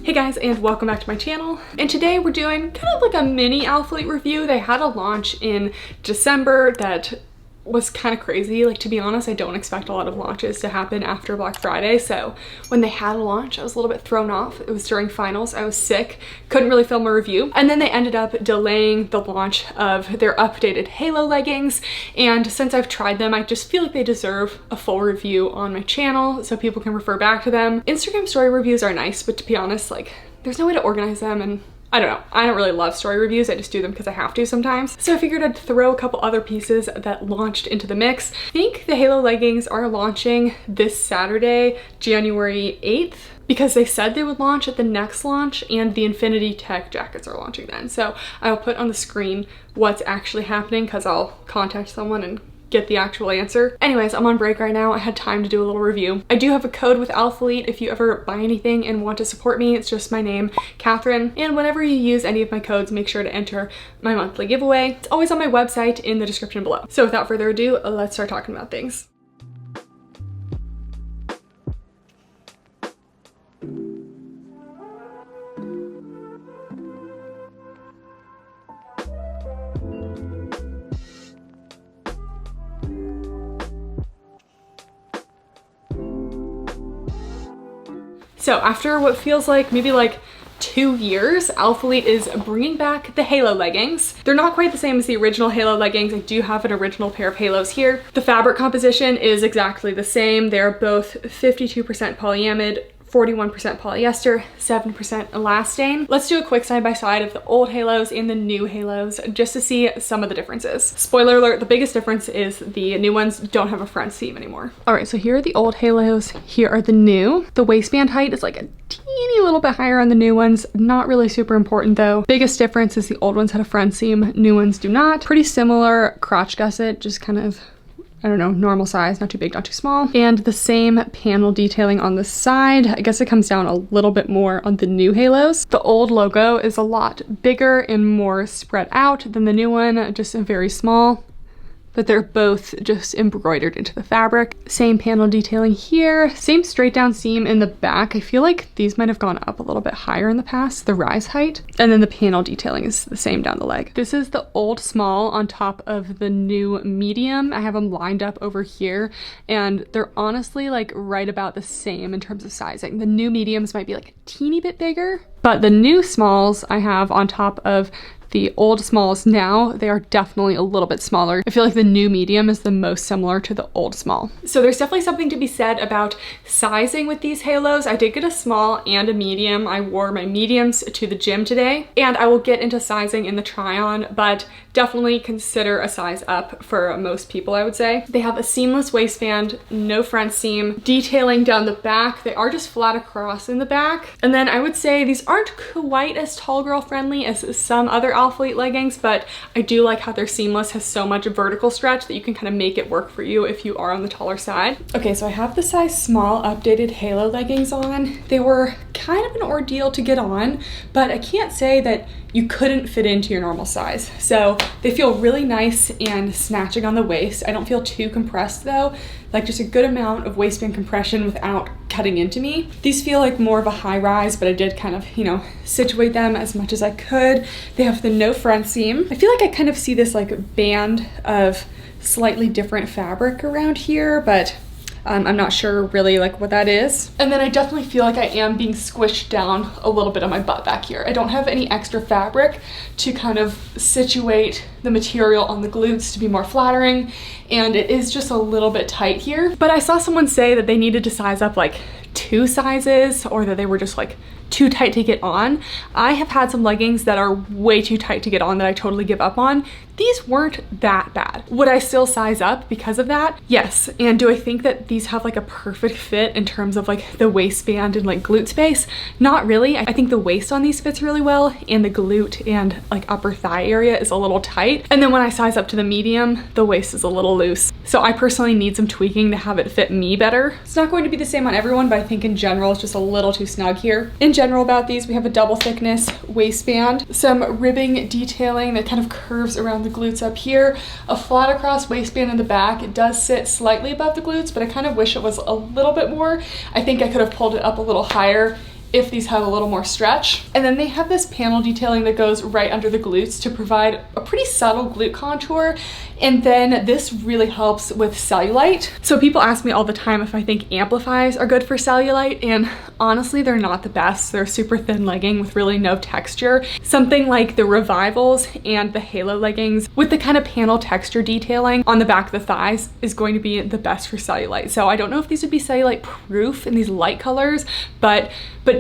Hey guys, and welcome back to my channel. And today we're doing kind of like a mini Alphalete review. They had a launch in December that was kind of crazy. Like, to be honest, I don't expect a lot of launches to happen after Black Friday. So when they had a launch, I was a little bit thrown off. It was during finals. I was sick, couldn't really film a review. And then they ended up delaying the launch of their updated Halo leggings. And since I've tried them, I just feel like they deserve a full review on my channel so people can refer back to them. Instagram story reviews are nice, but to be honest, like, there's no way to organize them, and I don't know. I don't really love story reviews. I just do them because I have to sometimes. So I figured I'd throw a couple other pieces that launched into the mix. I think the Halo leggings are launching this Saturday, January 8th, because they said they would launch at the next launch, and the Infinity Tech jackets are launching then. So I'll put on the screen what's actually happening because I'll contact someone and get the actual answer. Anyways, I'm on break right now. I had time to do a little review. I do have a code with Alphalete if you ever buy anything and want to support me. It's just my name, Kathryn. And whenever you use any of my codes, make sure to enter my monthly giveaway. It's always on my website in the description below. So without further ado, let's start talking about things. So after what feels like maybe like 2 years, Alphalete is bringing back the Halo leggings. They're not quite the same as the original Halo leggings. I do have an original pair of Halos here. The fabric composition is exactly the same. They're both 52% polyamide, 41% polyester, 7% elastane. Let's do a quick side-by-side of the old Halos and the new Halos just to see some of the differences. Spoiler alert, the biggest difference is the new ones don't have a front seam anymore. All right, so here are the old Halos, here are the new. The waistband height is like a teeny little bit higher on the new ones. Not really super important though. Biggest difference is the old ones had a front seam, new ones do not. Pretty similar crotch gusset, just kind of, I don't know, normal size, not too big, not too small. And the same panel detailing on the side. I guess it comes down a little bit more on the new Halos. The old logo is a lot bigger and more spread out than the new one, just very small. But they're both just embroidered into the fabric. Same panel detailing here, same straight down seam in the back. I feel like these might have gone up a little bit higher in the past, the rise height. And then the panel detailing is the same down the leg. This is the old small on top of the new medium. I have them lined up over here, and they're honestly like right about the same in terms of sizing. The new mediums might be like a teeny bit bigger, but the new smalls I have on top of the old smalls now, they are definitely a little bit smaller. I feel like the new medium is the most similar to the old small. So there's definitely something to be said about sizing with these Halos. I did get a small and a medium. I wore my mediums to the gym today, and I will get into sizing in the try-on, but definitely consider a size up for most people, I would say. They have a seamless waistband, no front seam, detailing down the back. They are just flat across in the back. And then I would say these aren't quite as tall girl friendly as some other Alphalete leggings, but I do like how they're seamless, has so much vertical stretch that you can kind of make it work for you if you are on the taller side. Okay, so I have the size small updated Halo leggings on. They were kind of an ordeal to get on, but I can't say that you couldn't fit into your normal size. So they feel really nice and snatching on the waist. I don't feel too compressed though, like just a good amount of waistband compression without cutting into me. These feel like more of a high rise, but I did kind of, you know, situate them as much as I could. They have the no front seam. I feel like I kind of see this like band of slightly different fabric around here, but I'm not sure really like what that is. And then I definitely feel like I am being squished down a little bit on my butt back here. I don't have any extra fabric to kind of situate the material on the glutes to be more flattering, and it is just a little bit tight here. But I saw someone say that they needed to size up like 2 sizes, or that they were just like too tight to get on. I have had some leggings that are way too tight to get on that I totally give up on. These weren't that bad. Would I still size up because of that? Yes. And do I think that these have like a perfect fit in terms of like the waistband and like glute space? Not really. I think the waist on these fits really well, and the glute and like upper thigh area is a little tight. And then when I size up to the medium, the waist is a little loose. So I personally need some tweaking to have it fit me better. It's not going to be the same on everyone, but I think in general it's just a little too snug here. In general about these, we have a double thickness waistband, some ribbing detailing that kind of curves around the glutes up here, a flat across waistband in the back. It does sit slightly above the glutes, but I kind of wish it was a little bit more. I think I could have pulled it up a little higher if these have a little more stretch. And then they have this panel detailing that goes right under the glutes to provide a pretty subtle glute contour. And then this really helps with cellulite. So people ask me all the time if I think Amplifies are good for cellulite, and honestly, they're not the best. They're a super thin legging with really no texture. Something like the Revivals and the Halo leggings with the kind of panel texture detailing on the back of the thighs is going to be the best for cellulite. So I don't know if these would be cellulite proof in these light colors, but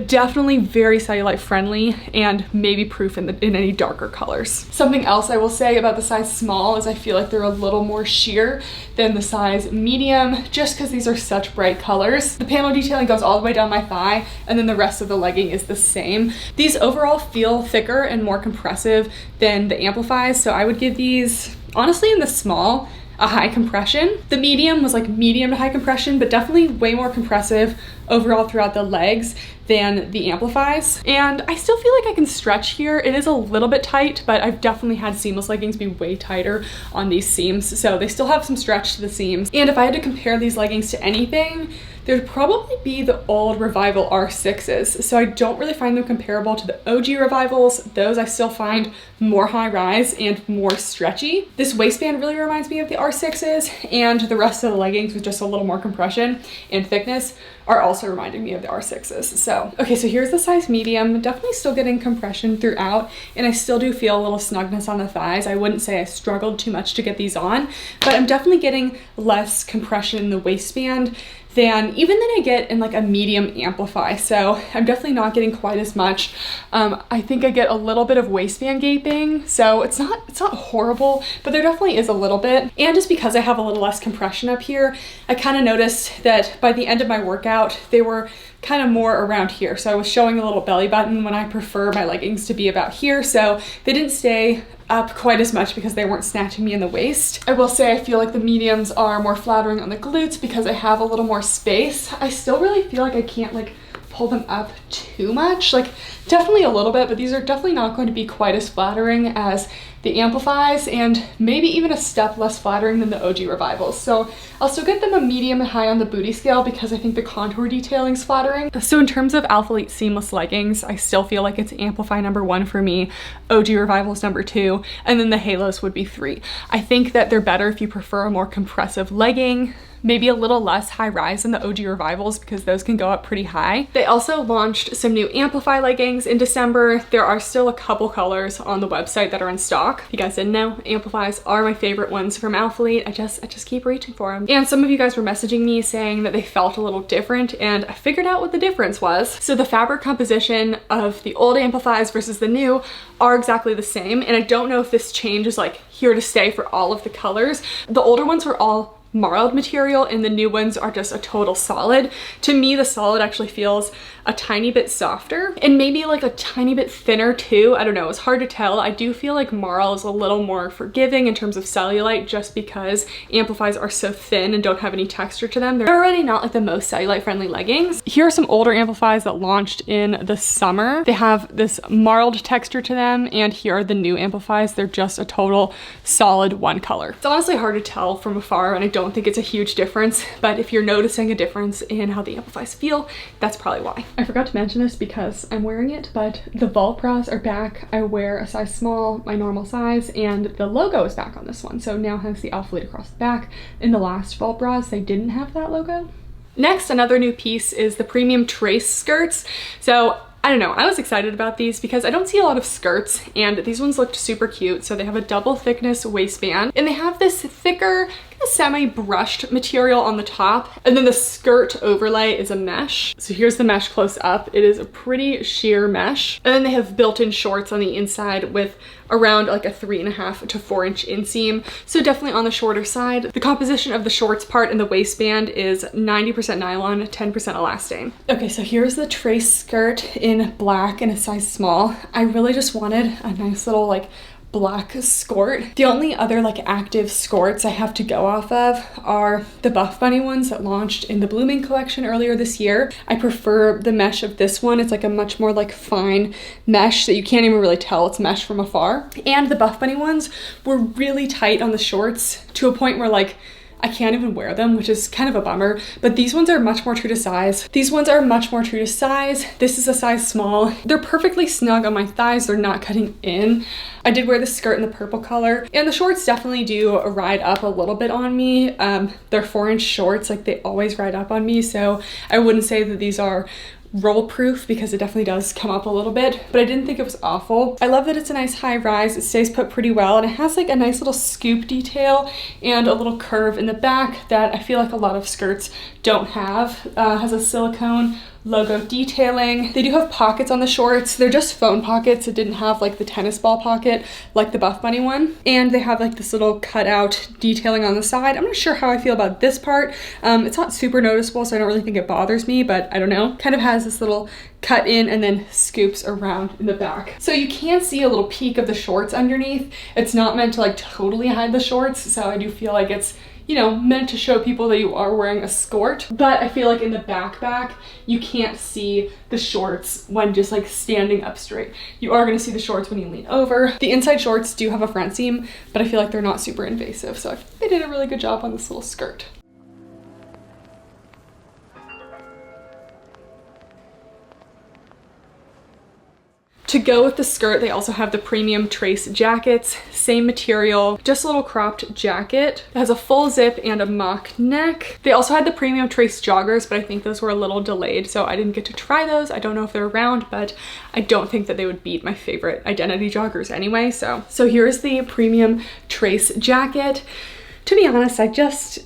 definitely very cellulite friendly and maybe proof in any darker colors. Something else I will say about the size small is I feel like they're a little more sheer than the size medium, just because these are such bright colors. The panel detailing goes all the way down my thigh, and then the rest of the legging is the same. These overall feel thicker and more compressive than the Amplifies, so I would give these, honestly, in the small, a high compression. The medium was like medium to high compression, but definitely way more compressive overall throughout the legs than the Amplifies. And I still feel like I can stretch here. It is a little bit tight, but I've definitely had seamless leggings be way tighter on these seams. So they still have some stretch to the seams. And if I had to compare these leggings to anything, there'd probably be the old Revival R6s. So I don't really find them comparable to the OG Revivals. Those I still find more high rise and more stretchy. This waistband really reminds me of the R6s, and the rest of the leggings with just a little more compression and thickness are also reminding me of the R6s. So, okay, so here's the size medium. Definitely still getting compression throughout, and I still do feel a little snugness on the thighs. I wouldn't say I struggled too much to get these on, but I'm definitely getting less compression in the waistband than I get in like a medium Amplify. So I'm definitely not getting quite as much. I think I get a little bit of waistband gaping, so it's not horrible, but there definitely is a little bit. And just because I have a little less compression up here, I kind of noticed that by the end of my workout, they were kind of more around here. So I was showing a little belly button when I prefer my leggings to be about here. So they didn't stay up quite as much because they weren't snatching me in the waist. I will say I feel like the mediums are more flattering on the glutes because I have a little more space. I still really feel like I can't like pull them up too much, like definitely a little bit, but these are definitely not going to be quite as flattering as the Amplifies, and maybe even a step less flattering than the OG Revivals. So I'll still get them a medium and high on the booty scale because I think the contour detailing is flattering. So in terms of Alphalete seamless leggings, I still feel like it's Amplify #1 for me, OG Revivals #2, and then the Halos would be 3. I think that they're better if you prefer a more compressive legging, maybe a little less high rise than the OG Revivals because those can go up pretty high. They also launched some new Amplify leggings in December. There are still a couple colors on the website that are in stock. If you guys didn't know, Amplifies are my favorite ones from Alphalete. I just keep reaching for them. And some of you guys were messaging me saying that they felt a little different, and I figured out what the difference was. So the fabric composition of the old Amplifies versus the new are exactly the same, and I don't know if this change is like here to stay for all of the colors. The older ones were all marled material and the new ones are just a total solid. To me, the solid actually feels a tiny bit softer and maybe like a tiny bit thinner too. I don't know, it's hard to tell. I do feel like marl is a little more forgiving in terms of cellulite just because Amplifies are so thin and don't have any texture to them. They're already not like the most cellulite friendly leggings. Here are some older Amplifies that launched in the summer. They have this marled texture to them, and here are the new Amplifies. They're just a total solid one color. It's honestly hard to tell from afar, and I don't think it's a huge difference, but if you're noticing a difference in how the Amplifies feel, that's probably why. I forgot to mention this because I'm wearing it, but the vault bras are back. I wear a size small, my normal size, and the logo is back on this one. So now has the Alphalete across the back. In the last vault bras, they didn't have that logo. Next, another new piece is the premium trace skirts. So I don't know, I was excited about these because I don't see a lot of skirts, and these ones looked super cute. So they have a double thickness waistband, and they have this thicker semi-brushed material on the top, and then the skirt overlay is a mesh. So here's the mesh close up. It is a pretty sheer mesh, and then they have built-in shorts on the inside with around like a 3.5 to 4 inch inseam, so definitely on the shorter side. The composition of the shorts part and the waistband is 90% nylon, 10% elastane. Okay, so here's the trace skirt in black in a size small. I really just wanted a nice little like black skirt. The only other like active skirts I have to go off of are the Buff Bunny ones that launched in the Blooming collection earlier this year. I prefer the mesh of this one. It's like a much more like fine mesh that you can't even really tell it's mesh from afar. And the Buff Bunny ones were really tight on the shorts to a point where like I can't even wear them, which is kind of a bummer, but these ones are much more true to size. These ones are much more true to size. This is a size small. They're perfectly snug on my thighs. They're not cutting in. I did wear the skirt in the purple color, and the shorts definitely do ride up a little bit on me. They're 4-inch shorts, like they always ride up on me, so I wouldn't say that these are roll proof because it definitely does come up a little bit, but I didn't think it was awful. I love that it's a nice high rise. It stays put pretty well, and it has like a nice little scoop detail and a little curve in the back that I feel like a lot of skirts don't have. Has a silicone logo detailing. They do have pockets on the shorts. They're just phone pockets. It didn't have like the tennis ball pocket like the Buff Bunny one. And they have like this little cutout detailing on the side. I'm not sure how I feel about this part. It's not super noticeable, so I don't really think it bothers me, but I don't know. Kind of has this little cut in and then scoops around in the back. So you can see a little peek of the shorts underneath. It's not meant to like totally hide the shorts, so I do feel like it's, you know, meant to show people that you are wearing a skirt, but I feel like in the back, you can't see the shorts when just like standing up straight. You are gonna see the shorts when you lean over. The inside shorts do have a front seam, but I feel like they're not super invasive, so I think they did a really good job on this little skirt. To go with the skirt, they also have the premium trace jackets, same material, just a little cropped jacket. It has a full zip and a mock neck. They also had the premium trace joggers, but I think those were a little delayed, so I didn't get to try those. I don't know if they're around, but I don't think that they would beat my favorite Identity joggers anyway. So here's the premium trace jacket. To be honest, I just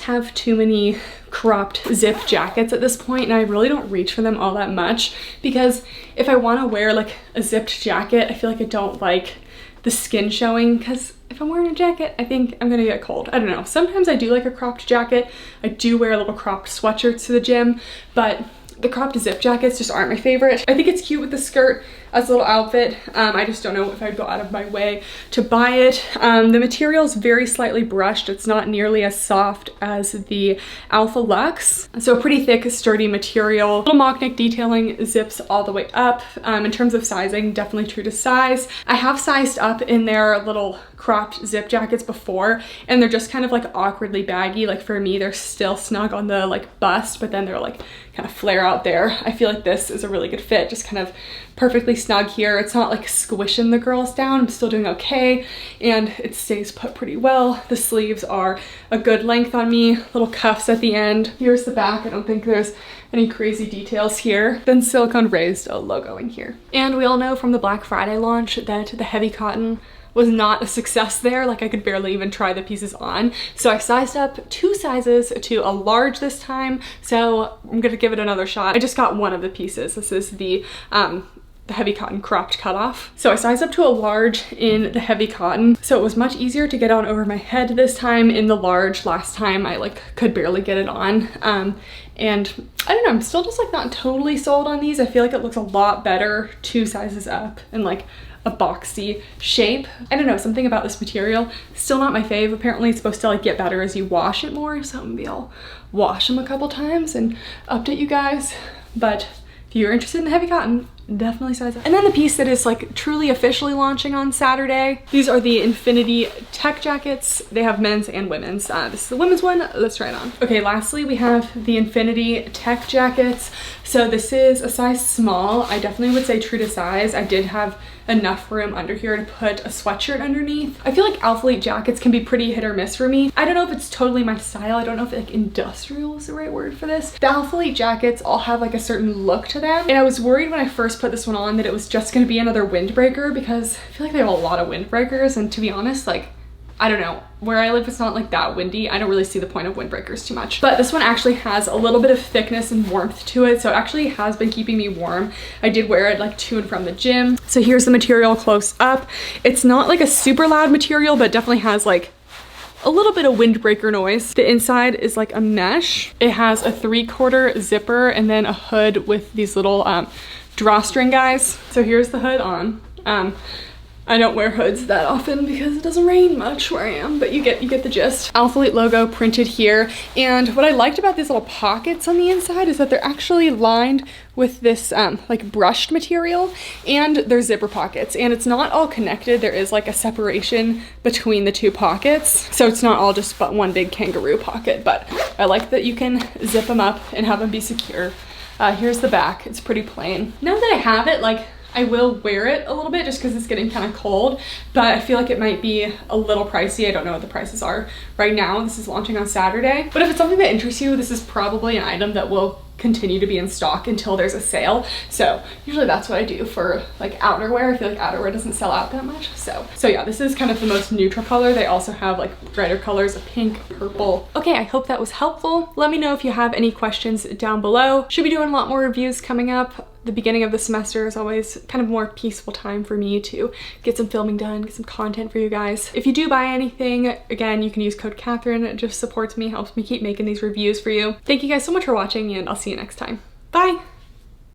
have too many cropped zip jackets at this point, and I really don't reach for them all that much, because if I want to wear like a zipped jacket, I feel like I don't like the skin showing, because if I'm wearing a jacket, I think I'm gonna get cold. I don't know. Sometimes I do like a cropped jacket. I do wear little cropped sweatshirts to the gym, but the cropped zip jackets just aren't my favorite. I think it's cute with the skirt as a little outfit. I just don't know if I'd go out of my way to buy it. The material is very slightly brushed. It's not nearly as soft as the Alpha Luxe. So a pretty thick, sturdy material. Little mock neck detailing, zips all the way up. In terms of sizing, definitely true to size. I have sized up in their little cropped zip jackets before, and they're just kind of like awkwardly baggy. Like for me, they're still snug on the like bust, but then they're like kind of flare out there. I feel like this is a really good fit, just kind of perfectly snug here. It's not like squishing the girls down. I'm still doing okay, and it stays put pretty well. The sleeves are a good length on me, little cuffs at the end. Here's the back. I don't think there's any crazy details here. Then silicone raised a logo in here. And we all know from the Black Friday launch that the heavy cotton was not a success there. Like I could barely even try the pieces on. So I sized up 2 sizes to a large this time. So I'm gonna give it another shot. I just got one of the pieces. This is the heavy cotton cropped cutoff. So I sized up to a large in the heavy cotton. So it was much easier to get on over my head this time. In the large, last time I like could barely get it on. And I don't know, I'm still just like not totally sold on these. I feel like it looks a lot better 2 sizes up and like a boxy shape. I don't know, something about this material, still not my fave. Apparently it's supposed to like get better as you wash it more, so maybe I'll wash them a couple times and update you guys. But if you're interested in the heavy cotton, definitely size up. And then the piece that is like truly officially launching on Saturday, these are the Infinity Tech jackets. They have men's and women's. This is the women's one. Let's try it on. Okay, lastly we have the Infinity Tech jackets. So this is a size small. I definitely would say true to size. I did have enough room under here to put a sweatshirt underneath. I feel like Alphalete jackets can be pretty hit or miss for me. I don't know if it's totally my style. I don't know if like industrial is the right word for this. The Alphalete jackets all have like a certain look to them, and I was worried when I first put this one on that it was just gonna be another windbreaker, because I feel like they have a lot of windbreakers, and to be honest, like I don't know, where I live it's not like that windy. I don't really see the point of windbreakers too much. But this one actually has a little bit of thickness and warmth to it, so it actually has been keeping me warm. I did wear it like to and from the gym. So here's the material close up. It's not like a super loud material, but definitely has like a little bit of windbreaker noise. The inside is like a mesh. It has a 3/4 zipper and then a hood with these little drawstring guys. So here's the hood on. I don't wear hoods that often because it doesn't rain much where I am, but you get the gist. Alphalete logo printed here. And what I liked about these little pockets on the inside is that they're actually lined with this like brushed material, and they're zipper pockets, and it's not all connected. There is like a separation between the two pockets. So it's not all just but one big kangaroo pocket, but I like that you can zip them up and have them be secure. Here's the back. It's pretty plain. Now that I have it, like, I will wear it a little bit just because it's getting kind of cold, but I feel like it might be a little pricey. I don't know what the prices are right now. This is launching on Saturday. But if it's something that interests you, this is probably an item that will continue to be in stock until there's a sale. So usually that's what I do for like outerwear. I feel like outerwear doesn't sell out that much. So yeah, this is kind of the most neutral color. They also have like brighter colors of pink, purple. Okay, I hope that was helpful. Let me know if you have any questions down below. Should be doing a lot more reviews coming up. The beginning of the semester is always kind of more peaceful time for me to get some filming done, get some content for you guys. If you do buy anything, again, you can use code Kathryn. It just supports me, helps me keep making these reviews for you. Thank you guys so much for watching, and I'll see you next time. Bye!